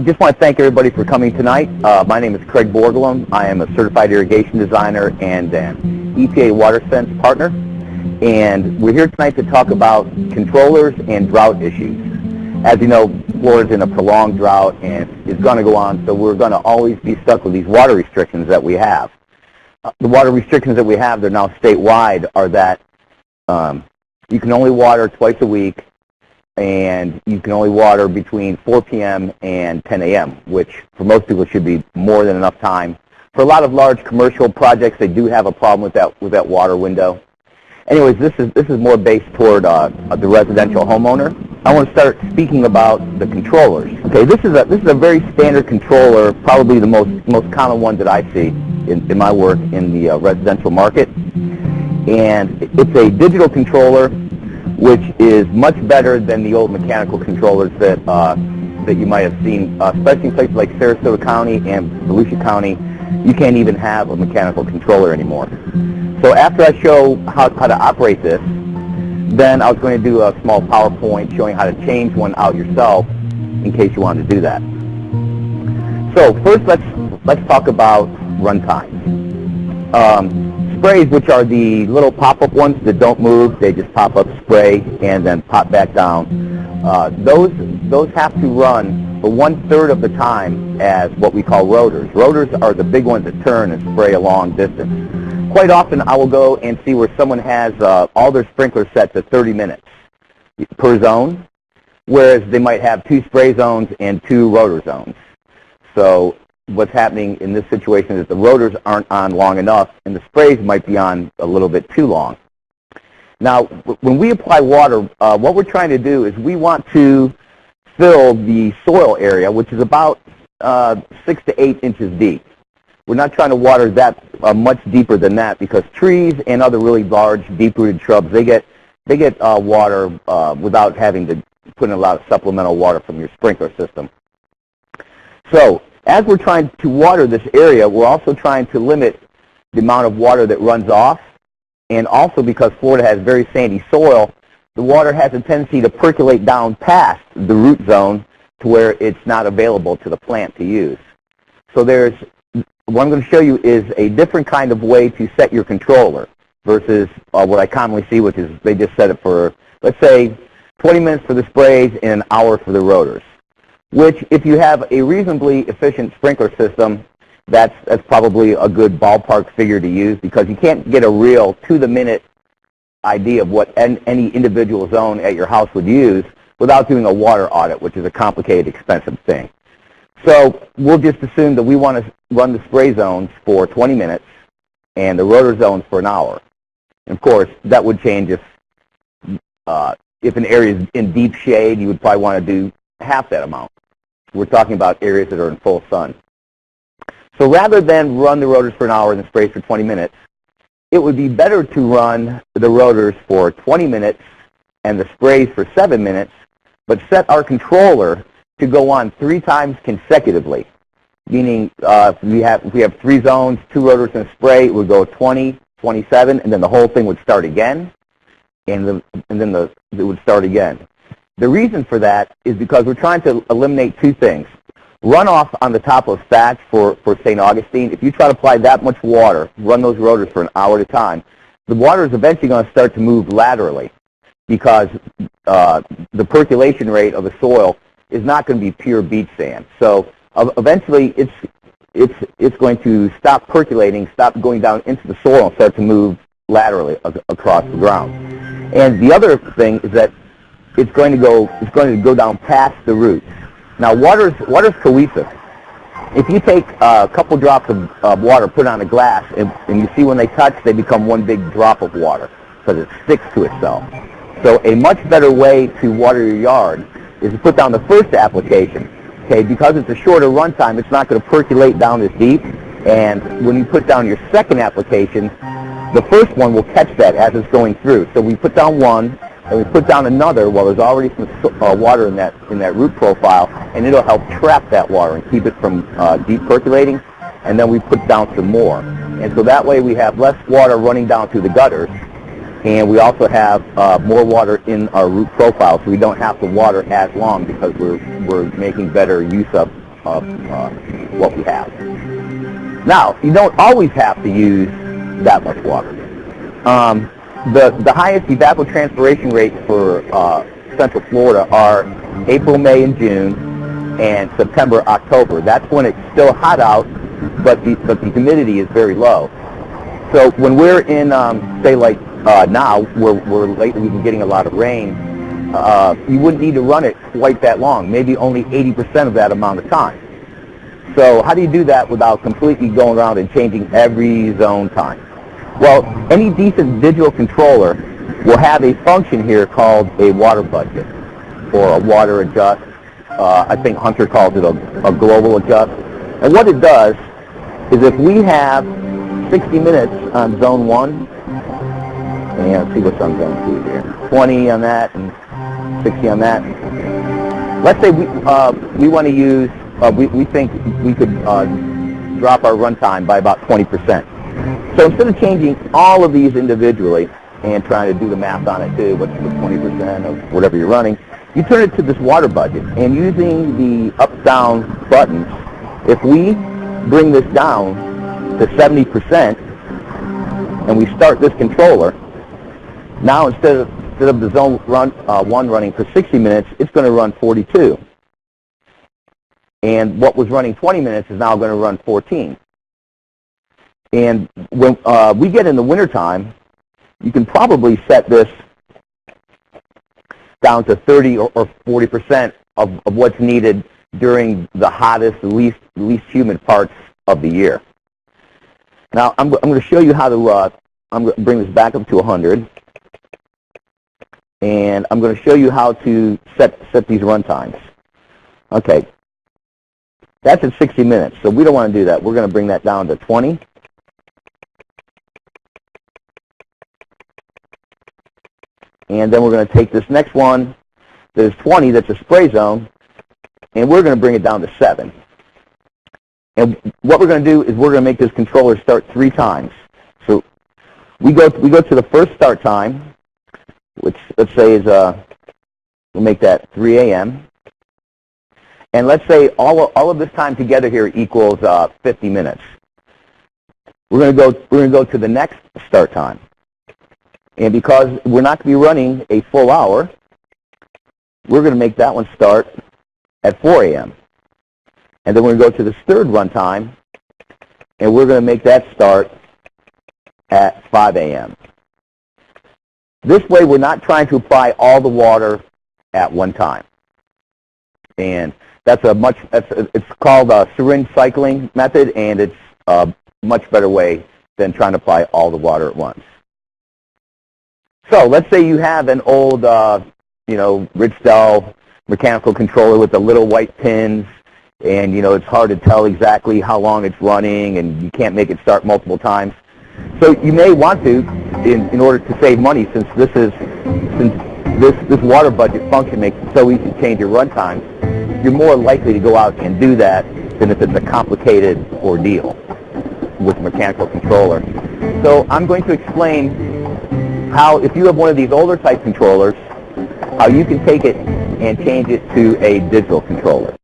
Just want to thank everybody for coming tonight. My name is Craig Borglum. I am a certified irrigation designer and an EPA WaterSense partner. And we're here tonight to talk about controllers and drought issues. As you know, Florida's in a prolonged drought and it's going to go on, so we're going to always be stuck with these water restrictions that we have. The water restrictions that we have, they're now statewide, are that you can only water twice a week, and you can only water between 4 p.m. and 10 a.m., which for most people should be more than enough time. For a lot of large commercial projects, they do have a problem with that water window. Anyways, this is more based toward the residential homeowner. I want to start speaking about the controllers. Okay, this is a very standard controller, probably the most common one that I see in my work in the residential market. And it's a digital controller, which is much better than the old mechanical controllers that you might have seen, especially in places like Sarasota County and Volusia County. You can't even have a mechanical controller anymore. So after I show how to operate this, then I was going to do a small PowerPoint showing how to change one out yourself in case you wanted to do that. So first, let's talk about run times. Sprays, which are the little pop-up ones that don't move, they just pop up, spray, and then pop back down. Those have to run for 1/3 of the time as what we call rotors. Rotors are the big ones that turn and spray a long distance. Quite often I will go and see where someone has all their sprinklers set to 30 minutes per zone, whereas they might have 2 spray zones and 2 rotor zones. So what's happening in this situation is the rotors aren't on long enough and the sprays might be on a little bit too long. Now, when we apply water, what we're trying to do is we want to fill the soil area, which is about 6 to 8 inches deep. We're not trying to water that much deeper than that, because trees and other really large, deep-rooted shrubs, they get water without having to put in a lot of supplemental water from your sprinkler system. So as we're trying to water this area, we're also trying to limit the amount of water that runs off. And also, because Florida has very sandy soil, the water has a tendency to percolate down past the root zone to where it's not available to the plant to use. So what I'm going to show you is a different kind of way to set your controller versus what I commonly see, which is they just set it for, let's say, 20 minutes for the sprays and an hour for the rotors. Which, if you have a reasonably efficient sprinkler system, that's probably a good ballpark figure to use, because you can't get a real to-the-minute idea of what any individual zone at your house would use without doing a water audit, which is a complicated, expensive thing. So we'll just assume that we want to run the spray zones for 20 minutes and the rotor zones for an hour. And of course, that would change if an area is in deep shade, you would probably want to do half that amount. We're talking about areas that are in full sun. So rather than run the rotors for an hour and the sprays for 20 minutes, it would be better to run the rotors for 20 minutes and the sprays for 7 minutes, but set our controller to go on 3 times consecutively. Meaning if we have 3 zones, 2 rotors and a spray, it would go 20, 27, and then the whole thing would start again, and then it would start again. The reason for that is because we're trying to eliminate 2 things. Runoff on the top of stacks for St. Augustine. If you try to apply that much water, run those rotors for an hour at a time, the water is eventually going to start to move laterally, because the percolation rate of the soil is not going to be pure beach sand. So eventually it's going to stop percolating, stop going down into the soil, and start to move laterally across the ground. And the other thing is that it's going to go down past the roots. Now, water's cohesive. If you take a couple drops of water, put it on a glass, and you see when they touch, they become one big drop of water because it sticks to itself. So a much better way to water your yard is to put down the first application. Okay, because it's a shorter run time, it's not going to percolate down as deep. And when you put down your second application, the first one will catch that as it's going through. So we put down one, and we put down another while there's already some water in that root profile, and it'll help trap that water and keep it from deep percolating. And then we put down some more. And so that way we have less water running down through the gutters, and we also have more water in our root profile, so we don't have to water as long because we're making better use of of what we have. Now, you don't always have to use that much water. The highest evapotranspiration rates for Central Florida are April, May, and June, and September, October. That's when it's still hot out, but the humidity is very low. So when we're in, say like now, we're lately we've been getting a lot of rain, you wouldn't need to run it quite that long, maybe only 80% of that amount of time. So how do you do that without completely going around and changing every zone time? Well, any decent digital controller will have a function here called a water budget or a water adjust. I think Hunter calls it a global adjust. And what it does is if we have 60 minutes on zone 1, and let's see what I'm going to do here, 20 on that and 60 on that. Let's say we want to use, we think we could drop our runtime by about 20%. So instead of changing all of these individually and trying to do the math on it too, what's the 20% of whatever you're running, you turn it to this water budget. And using the up-down buttons, if we bring this down to 70% and we start this controller, now instead of the zone 1 running for 60 minutes, it's going to run 42. And what was running 20 minutes is now going to run 14. And when we get in the wintertime, you can probably set this down to 30 or 40% of what's needed during the hottest, least humid parts of the year. Now, I'm going to show you how to, I'm going to bring this back up to 100. And I'm going to show you how to set these run times. Okay. That's at 60 minutes, so we don't want to do that. We're going to bring that down to 20. And then we're going to take this next one that is 20, that's a spray zone, and we're going to bring it down to 7. And what we're going to do is we're going to make this controller start 3 times. So we go to the first start time, which let's say is, we'll make that 3 a.m. And let's say all of this time together here equals 50 minutes. We're going to go to the next start time. And because we're not going to be running a full hour, we're going to make that one start at 4 a.m. And then we're going to go to the third run time, and we're going to make that start at 5 a.m. This way, we're not trying to apply all the water at one time. And it's called a syringe cycling method, and it's a much better way than trying to apply all the water at once. So let's say you have an old, Richtel mechanical controller with the little white pins, and it's hard to tell exactly how long it's running, and you can't make it start multiple times. So you may want to, in order to save money, since this water budget function makes it so easy to change your run times, you're more likely to go out and do that than if it's a complicated ordeal with a mechanical controller. So I'm going to explain how, if you have one of these older type controllers, how you can take it and change it to a digital controller.